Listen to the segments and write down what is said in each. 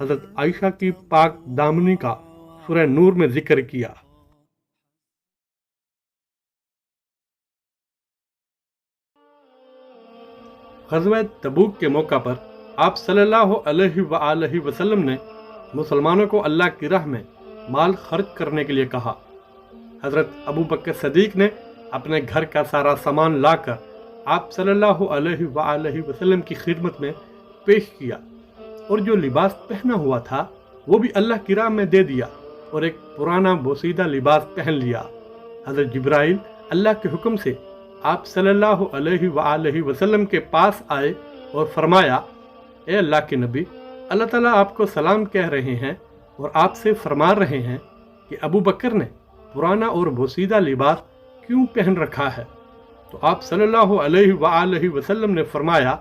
حضرت عائشہ کی پاک دامنی کا سورہ نور میں ذکر کیا۔ غزوہ تبوک کے موقع پر آپ صلی اللہ علیہ وآلہ وسلم نے مسلمانوں کو اللہ کی راہ میں مال خرچ کرنے کے لیے کہا۔ حضرت ابو بکر صدیق نے اپنے گھر کا سارا سامان لا کر آپ صلی اللہ علیہ وآلہ وسلم کی خدمت میں پیش کیا، اور جو لباس پہنا ہوا تھا وہ بھی اللہ کی راہ میں دے دیا اور ایک پرانا بوسیدہ لباس پہن لیا۔ حضرت جبرائیل اللہ کے حکم سے آپ صلی اللہ علیہ وآلہ وسلم کے پاس آئے اور فرمایا، اے اللہ کے نبی، اللہ تعالیٰ آپ کو سلام کہہ رہے ہیں اور آپ سے فرما رہے ہیں کہ ابو بکر نے پرانا اور بوسیدہ لباس کیوں پہن رکھا ہے؟ تو آپ صلی اللہ علیہ وآلہ وسلم نے فرمایا،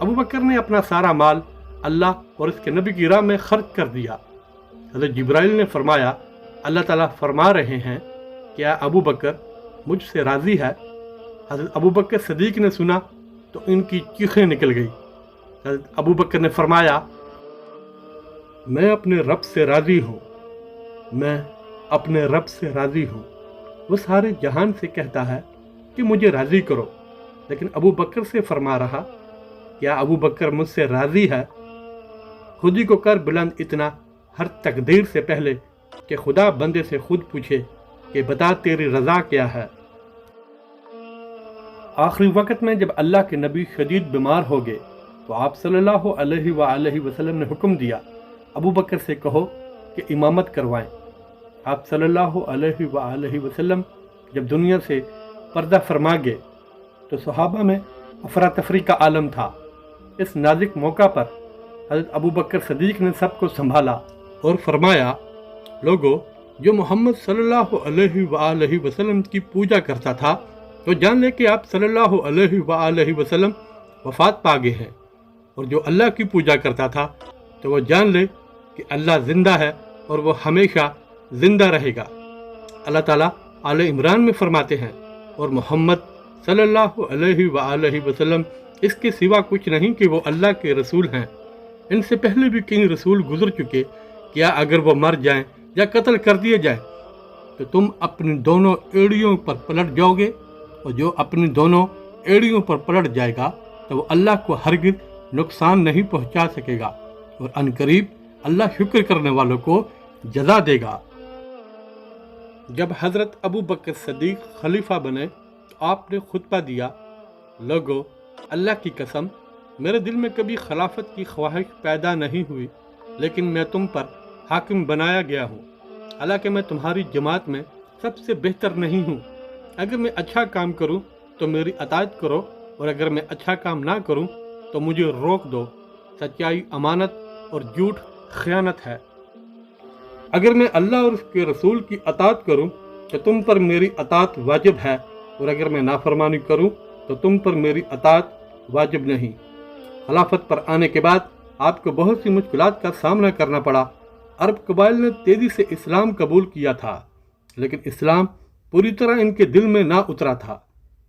ابو بکر نے اپنا سارا مال اللہ اور اس کے نبی کی راہ میں خرچ کر دیا۔ حضرت جبرائیل نے فرمایا، اللہ تعالیٰ فرما رہے ہیں، کیا ابو بکر مجھ سے راضی ہے؟ حضرت ابو بکر صدیق نے سنا تو ان کی چیخیں نکل گئی۔ حضرت ابو بکر نے فرمایا، میں اپنے رب سے راضی ہوں، میں اپنے رب سے راضی ہوں۔ وہ سارے جہان سے کہتا ہے کہ مجھے راضی کرو، لیکن ابو بکر سے فرما رہا، کیا ابو بکر مجھ سے راضی ہے؟ خود ہی کو کر بلند اتنا ہر تقدیر سے پہلے کہ خدا بندے سے خود پوچھے کہ بتا تیری رضا کیا ہے۔ آخری وقت میں جب اللہ کے نبی شدید بیمار ہو گئے تو آپ صلی اللہ علیہ وآلہ وسلم نے حکم دیا، ابو بکر سے کہو کہ امامت کروائیں۔ آپ صلی اللہ علیہ وآلہ وسلم جب دنیا سے پردہ فرما گئے تو صحابہ میں افراتفری کا عالم تھا۔ اس نازک موقع پر حضرت ابو بکر صدیق نے سب کو سنبھالا اور فرمایا، لوگو، جو محمد صلی اللہ علیہ وآلہ وسلم کی پوجا کرتا تھا تو جان لے کہ آپ صلی اللہ علیہ وآلہ وسلم وفات پا گئے ہیں، اور جو اللہ کی پوجا کرتا تھا تو وہ جان لے کہ اللہ زندہ ہے اور وہ ہمیشہ زندہ رہے گا۔ اللہ تعالیٰ آل عمران میں فرماتے ہیں، اور محمد صلی اللہ علیہ وآلہ وسلم اس کے سوا کچھ نہیں کہ وہ اللہ کے رسول ہیں۔ ان سے پہلے بھی کئی رسول گزر چکے، کیا اگر وہ مر جائیں یا قتل کر دیے جائیں تو تم اپنی دونوں ایڑیوں پر پلٹ جاؤ گے، اور جو اپنی دونوں ایڑیوں پر پلٹ جائے گا تو وہ اللہ کو ہرگز نقصان نہیں پہنچا سکے گا، اور عنقریب اللہ شکر کرنے والوں کو جزا دے گا۔ جب حضرت ابو بکر صدیق خلیفہ بنے تو آپ نے خطبہ دیا، لوگو، اللہ کی قسم، میرے دل میں کبھی خلافت کی خواہش پیدا نہیں ہوئی، لیکن میں تم پر حاکم بنایا گیا ہوں، حالانکہ میں تمہاری جماعت میں سب سے بہتر نہیں ہوں۔ اگر میں اچھا کام کروں تو میری اطاعت کرو، اور اگر میں اچھا کام نہ کروں تو مجھے روک دو۔ سچائی امانت اور جھوٹ خیانت ہے۔ اگر میں اللہ اور اس کے رسول کی اطاعت کروں تو تم پر میری اطاعت واجب ہے، اور اگر میں نافرمانی کروں تو تم پر میری اطاعت واجب نہیں۔ خلافت پر آنے کے بعد آپ کو بہت سی مشکلات کا سامنا کرنا پڑا۔ عرب قبائل نے تیزی سے اسلام قبول کیا تھا، لیکن اسلام پوری طرح ان کے دل میں نہ اترا تھا،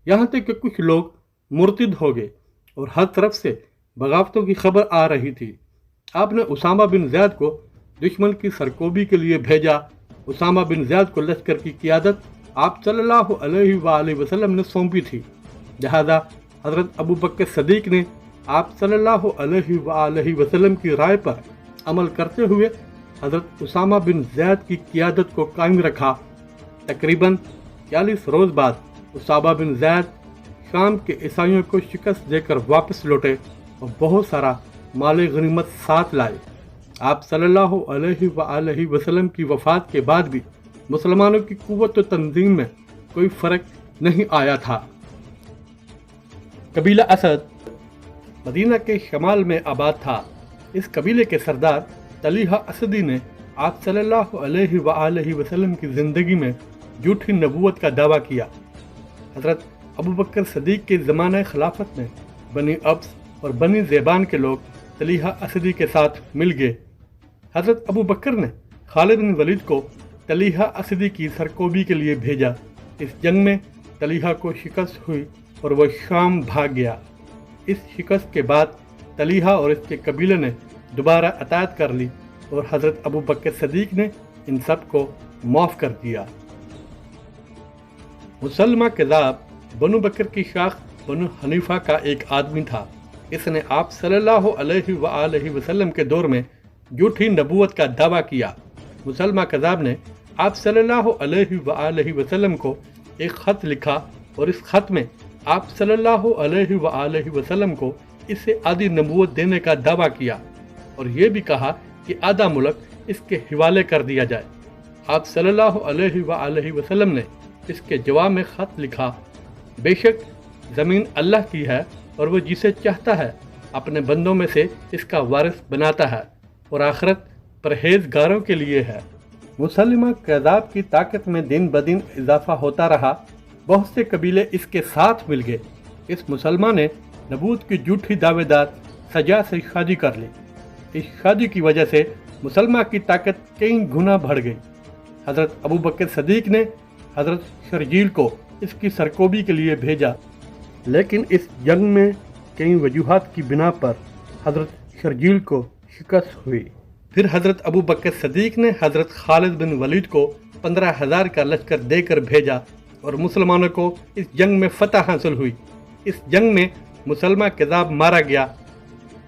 یہاں تک کہ کچھ لوگ مرتد ہو گئے اور ہر طرف سے بغاوتوں کی خبر آ رہی تھی۔ آپ نے اسامہ بن زید کو دشمن کی سرکوبی کے لیے بھیجا۔ اسامہ بن زید کو لشکر کی قیادت آپ صلی اللہ علیہ وآلہ وسلم نے سونپی تھی، لہذا حضرت ابو بکر صدیق نے آپ صلی اللہ علیہ وآلہ وسلم کی رائے پر عمل کرتے ہوئے حضرت اسامہ بن زید کی قیادت کو قائم رکھا۔ تقریباً 40 روز بعد اسامہ بن زید شام کے عیسائیوں کو شکست دے کر واپس لوٹے اور بہت سارا مال غنیمت ساتھ لائے۔ آپ صلی اللہ علیہ وآلہ وسلم کی وفات کے بعد بھی مسلمانوں کی قوت و تنظیم میں کوئی فرق نہیں آیا تھا۔ قبیلہ اسد مدینہ کے شمال میں آباد تھا۔ اس قبیلے کے سردار طلیحہ اسدی نے آپ صلی اللہ علیہ وآلہ وسلم کی زندگی میں جھوٹی نبوت کا دعویٰ کیا۔ حضرت ابو بکر صدیق کے زمانہ خلافت میں بنی ابس اور بنی زیبان کے لوگ طلیحہ اسدی کے ساتھ مل گئے۔ حضرت ابو بکر نے خالد بن ولید کو طلیحہ اسدی کی سرکوبی کے لیے بھیجا۔ اس جنگ میں طلیحہ کو شکست ہوئی اور وہ شام بھاگ گیا۔ اس شکست کے بعد طلیحہ اور اس کے قبیلے نے دوبارہ اطاعت کر لی اور حضرت ابو بکر صدیق نے ان سب کو معاف کر دیا۔ مسلمہ کذاب بنو بکر کی شاخ بنو حنیفہ کا ایک آدمی تھا۔ اس نے آپ صلی اللہ علیہ وآلہ وسلم کے دور میں جھوٹی نبوت کا دعویٰ کیا۔ مسلمہ کذاب نے آپ صلی اللہ علیہ وآلہ وسلم کو ایک خط لکھا اور اس خط میں آپ صلی اللہ علیہ وآلہ وسلم کو اس سے آدھی نبوت دینے کا دعویٰ کیا اور یہ بھی کہا کہ آدھا ملک اس کے حوالے کر دیا جائے۔ آپ صلی اللہ علیہ وآلہ وسلم نے اس کے جواب میں خط لکھا، بے شک زمین اللہ کی ہے اور وہ جسے چاہتا ہے اپنے بندوں میں سے اس کا وارث بناتا ہے اور آخرت پرہیزگاروں کے لیے ہے۔ مسلمہ کذاب کی طاقت میں دن بدن اضافہ ہوتا رہا، بہت سے قبیلے اس کے ساتھ مل گئے۔ اس مسلمان نے نبوت کی جھوٹی دعوے دار سجا سے شادی کر لی۔ اس شادی کی وجہ سے مسلمہ کی طاقت کئی گنا بڑھ گئی۔ حضرت ابو بکر صدیق نے حضرت شرجیل کو اس کی سرکوبی کے لیے بھیجا، لیکن اس جنگ میں کئی وجوہات کی بنا پر حضرت شرجیل کو شکست ہوئی۔ پھر حضرت ابو بکر صدیق نے حضرت خالد بن ولید کو 15,000 کا لشکر دے کر بھیجا اور مسلمانوں کو اس جنگ میں فتح حاصل ہوئی۔ اس جنگ میں مسلمہ کذاب مارا گیا۔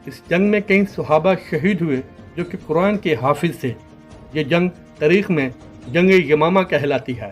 اس جنگ میں کئی صحابہ شہید ہوئے جو کہ قرآن کے حافظ تھے۔ یہ جنگ تاریخ میں جنگ یمامہ کہلاتی ہے۔